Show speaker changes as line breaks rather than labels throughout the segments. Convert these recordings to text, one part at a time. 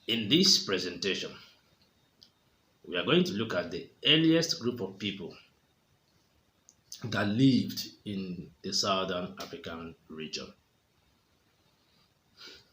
In this presentation, we are going to look at the earliest group of people that lived in the Southern African region.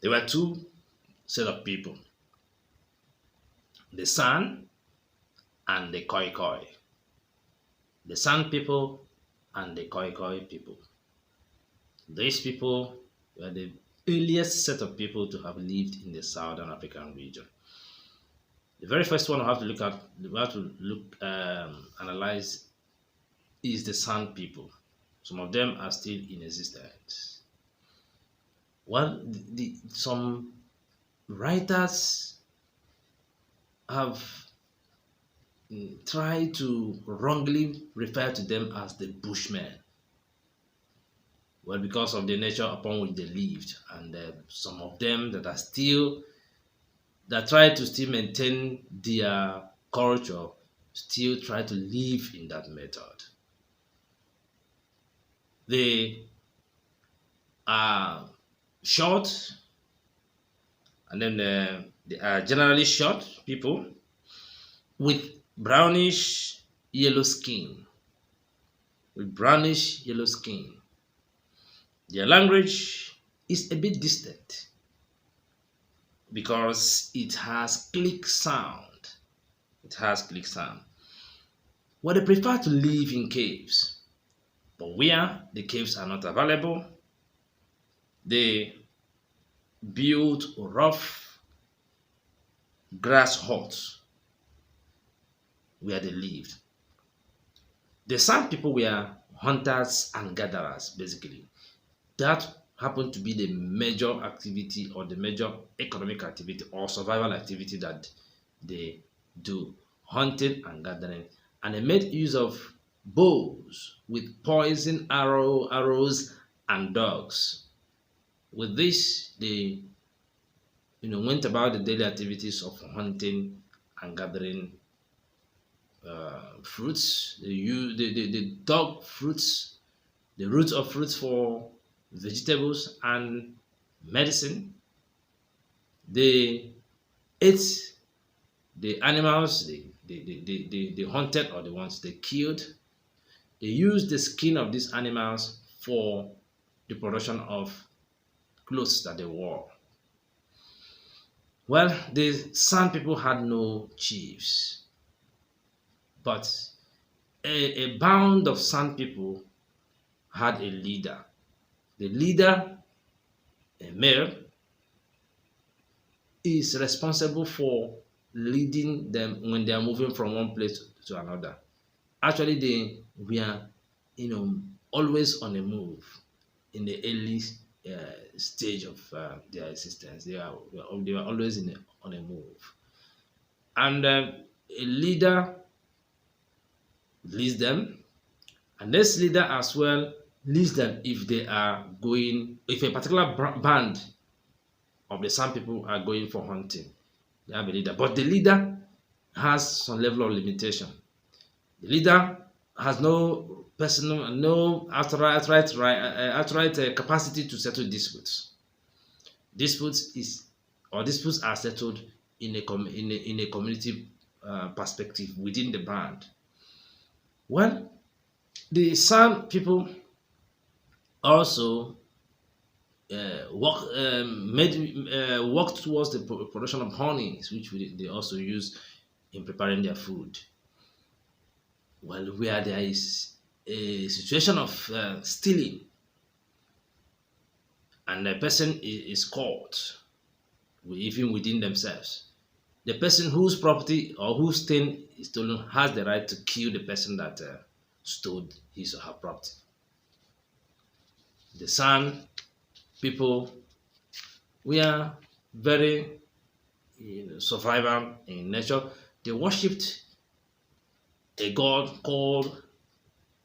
There were two set of people, the San and the Khoi Khoi. The San people and the Khoi Khoi people. These people were the earliest set of people to have lived in the Southern African region. The very first one we have to analyze is the San people. Some of them are still in existence. Well, some writers have tried to wrongly refer to them as the Bushmen. Well, because of the nature upon which they lived, and some of them that try to still maintain their culture, still try to live in that method. They are short, and then they are generally short people with brownish yellow skin. With brownish yellow skin. Their language is a bit distant because it has click sound. It has click sound. Well, they prefer to live in caves, but where the caves are not available, they build rough grass huts where they lived. The San people were hunters and gatherers, basically. That happened to be the major activity or the major economic activity or survival activity that they do, hunting and gathering. And they made use of bows with poison arrows and dogs. With this, they went about the daily activities of hunting and gathering fruits. They use the dog fruits, the roots of fruits for vegetables and medicine. They ate the animals they hunted or the ones they killed. They used the skin of these animals for the production of clothes that they wore. Well, the San people had no chiefs, but a band of San people had a leader. The leader, a male, is responsible for leading them when they are moving from one place to another. Actually, they were, always on the move in the early stage of their existence. They were always on a move, and a leader leads them, and this leader as well leads them if if a particular band of the San people are going for hunting. They have a leader, but the leader has some level of limitation. The leader has no personal, no outright capacity to settle disputes. Disputes are settled in a community perspective within the band. Well, the San people also work towards the production of honey, which they also use in preparing their food. Well, where there is a situation of stealing, and the person is caught, even within themselves, the person whose property or whose thing is stolen has the right to kill the person that stole his or her property. The San people were very survival in nature. They worshipped a god called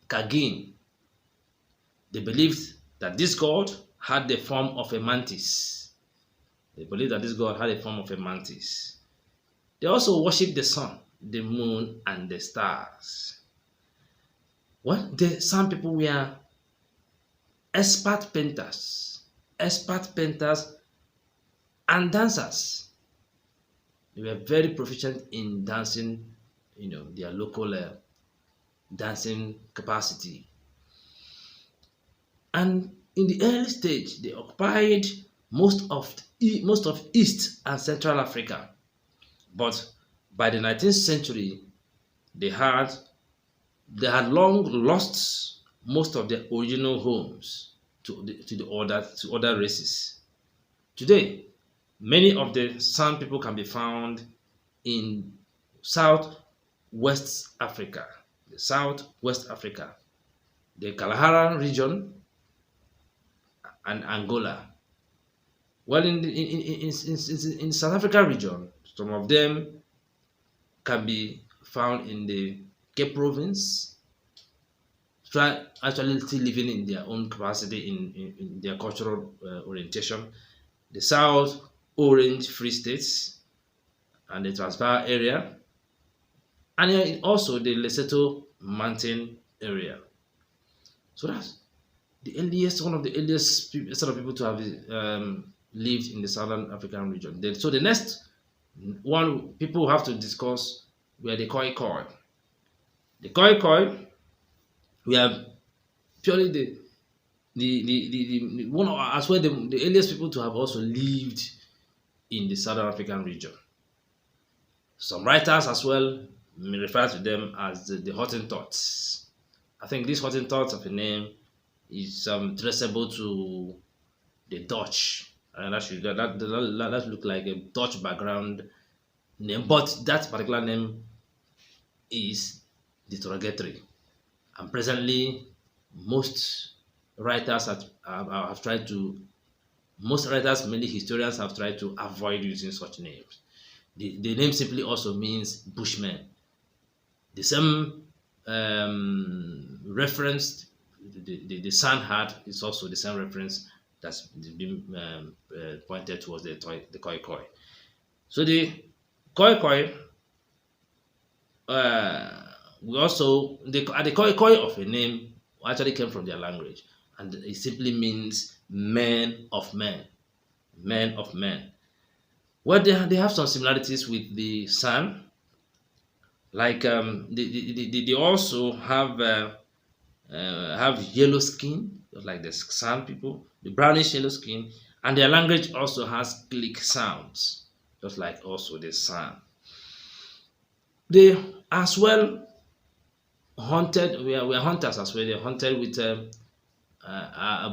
Kagin. They believed that this god had the form of a mantis. They also worshipped the sun, the moon, and the stars. Well, the San people were expert painters and dancers. They were very proficient in dancing, their local dancing capacity. And in the early stage, they occupied most of East and Central Africa. But by the 19th century, they had they had long lost most of their original homes to other races. Today, many of the San people can be found in Southwest Africa, the Southwest Africa, the Kalahari region, and Angola. Well, in South Africa region, some of them can be found in the Cape Province, actually still living in their own capacity in their cultural orientation. The South Orange Free States and the Transvaal area, and also the Lesotho Mountain area. So that's one of the earliest set of people to have lived in the Southern African region. So the next one people have to discuss were the Khoi Khoi. The Khoi Khoi were purely the one as well the earliest people to have also lived in the Southern African region. Some writers as well may refer to them as the Hottentots. I think this Hottentot of a name is traceable to the Dutch, and that look like a Dutch background name, but that particular name is derogatory. And presently, most writers have tried to, most writers, mainly historians, have tried to avoid using such names. The name simply also means Bushmen. The same reference the sun had is also the same reference that's been pointed towards the Khoi Khoi. So the Khoi Khoi, we also the Khoi Khoi of a name actually came from their language, and it simply means men of men, men of men. Well, they have some similarities with the sun, like they also have yellow skin, just like the San people, the brownish yellow skin, and their language also has click sounds, just like also the San. They as well hunted. We are hunters as well. They hunted with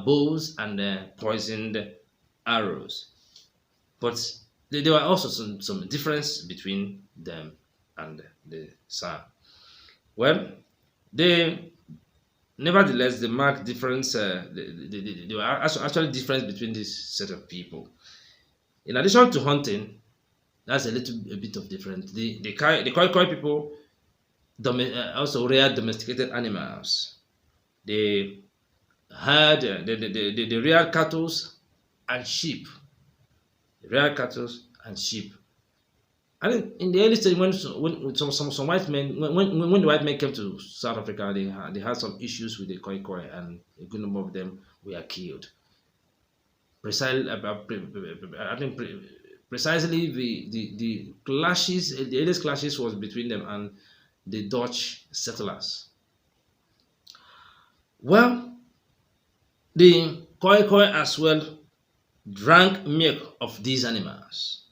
bows and poisoned arrows. But there were also some difference between them and the San. Well, they nevertheless they mark difference. There were actually difference between this set of people. In addition to hunting, that's a bit of difference. The Khoi Khoi people also reared domesticated animals. They had they reared cattle and sheep. They reared cattle and sheep. And in the early stage, when some white men, when the white men came to South Africa, they had some issues with the Khoi Khoi, and a good number of them were killed. Precisely, I think precisely the clashes, the earliest clashes was between them and the Dutch settlers. Well, the Khoi Khoi as well drank milk of these animals,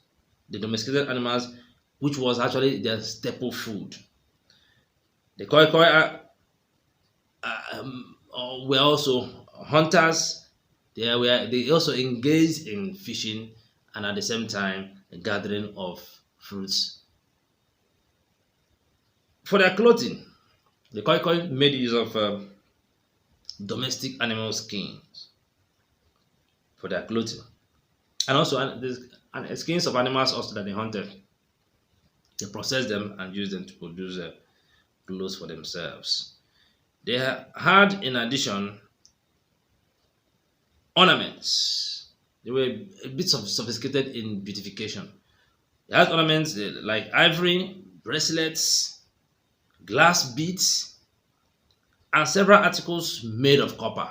the domesticated animals, which was actually their staple food. The Khoi Khoi were also hunters. They also engaged in fishing and at the same time the gathering of fruits. For their clothing, the Khoi Khoi made use of domestic animal skins for their clothing, and also and skins of animals also that they hunted. They processed them and used them to produce clothes for themselves. They had, in addition, ornaments. They were a bit sophisticated in beautification. They had ornaments like ivory, bracelets, glass beads, and several articles made of copper.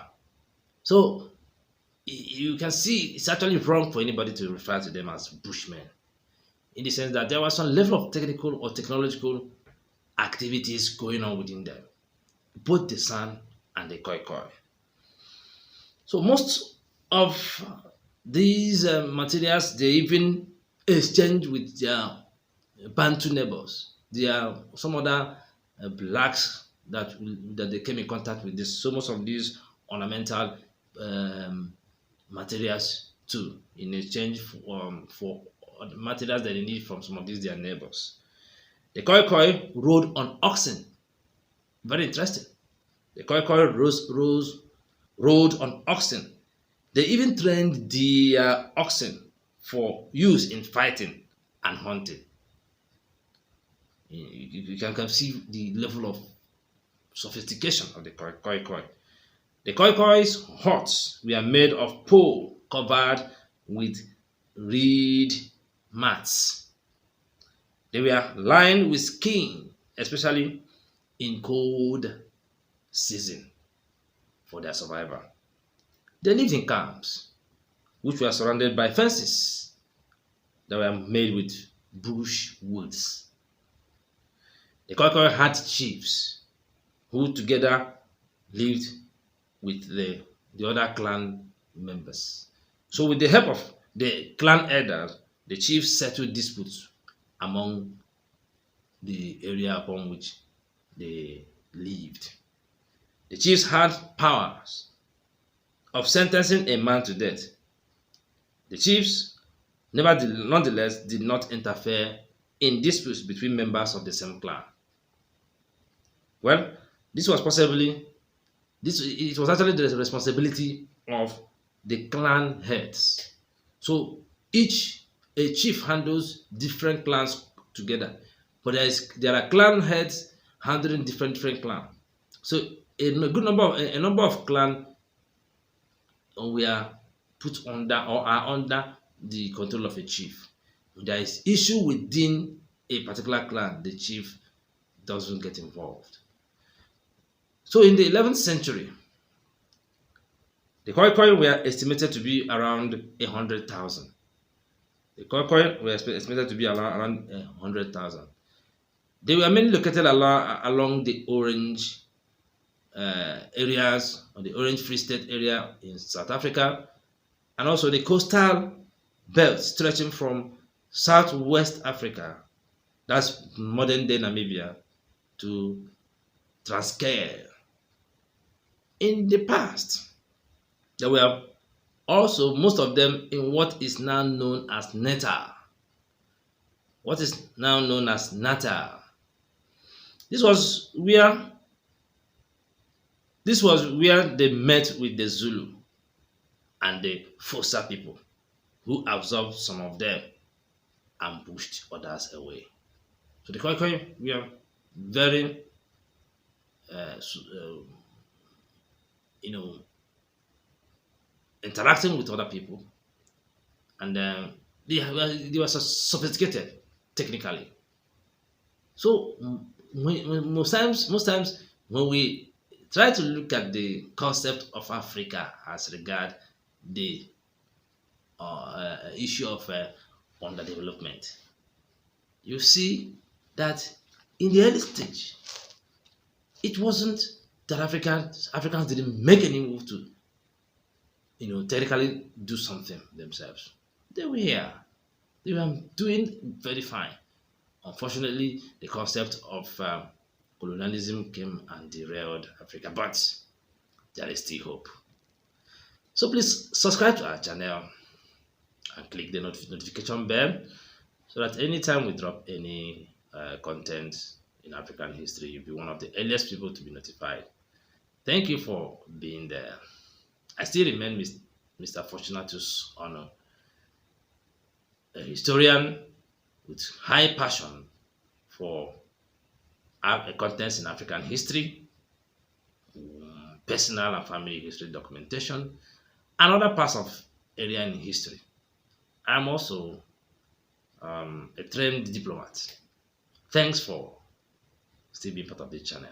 So you can see it's actually wrong for anybody to refer to them as Bushmen. in the sense that there was some level of technical or technological activities going on within them, both the San and the Khoi Khoi. So most of these materials they even exchange with their Bantu neighbors. There are some other blacks that they came in contact with this. So most of these ornamental um, materials too, in exchange for materials that they need from some of these their neighbors. The Khoi Khoi rode on oxen. Very interesting. The Khoi Khoi rode on oxen. They even trained the oxen for use in fighting and hunting. You can see the level of sophistication of the Khoi Khoi. The Khoi Khoi's huts were made of pole covered with reed mats. They were lined with skin, especially in cold season for their survival. They lived in camps, which were surrounded by fences that were made with bush woods. The Khoi Khoi had chiefs who together lived with the other clan members. So with the help of the clan elders, the chiefs settled disputes among the area upon which they lived. The chiefs had powers of sentencing a man to death. The chiefs, nonetheless, did not interfere in disputes between members of the same clan. Well, this was possibly it was actually the responsibility of the clan heads. So a chief handles different clans together, but there are clan heads handling different clans. So a number of clans were put under or are under the control of a chief. If there is issue within a particular clan, the chief doesn't get involved. So in the 11th century, the Khoi Khoi were estimated to be around 100,000. The Khoi Khoi were estimated to be around 100,000. They were mainly located along the Orange areas, or the Orange Free State area in South Africa, and also the coastal belt stretching from Southwest Africa, that's modern day Namibia, to Transkei. In the past, there were also most of them in what is now known as Natal. What is now known as Natal. This was where they met with the Zulu and the Fossa people, who absorbed some of them and pushed others away. So the Khoi Khoi were very, interacting with other people, and they were so sophisticated technically. So most times when we try to look at the concept of Africa as regard the issue of underdevelopment, you see that in the early stage, it wasn't that Africans didn't make any move to, technically do something themselves. They were here. They were doing very fine. Unfortunately, the concept of colonialism came and derailed Africa, but there is still hope. So please subscribe to our channel and click the notification bell so that anytime we drop any content in African history, you'll be one of the earliest people to be notified. Thank you for being there. I still remain Mr. Fortunatus Honor, a historian with high passion for contents in African history, personal and family history documentation, and other parts of area in history. I'm also a trained diplomat. Thanks for still being part of the channel.